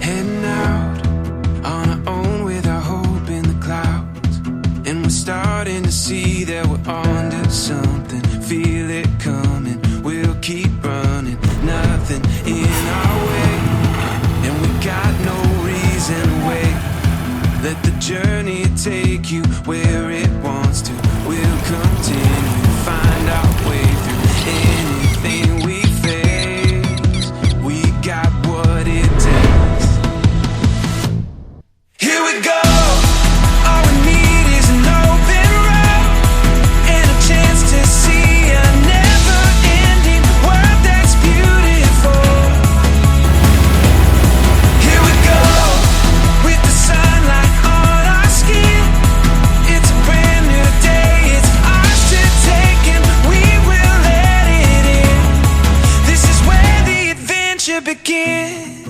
Heading out on our own with our hope in the clouds, and we're starting to see that we're onto something. Feel it coming, we'll keep running, nothing in our way, and we got no reason to wait. Let the journey take you where it wants to. We'll continue to find our way through anything we face. We got what it takes. Here we go. All we need is an open road and a chance to see a never-ending world that's beautiful. Here we go, with the sunlight on our skin. It's a brand new day, it's ours to take, and we will let it in. This is where the adventure begins.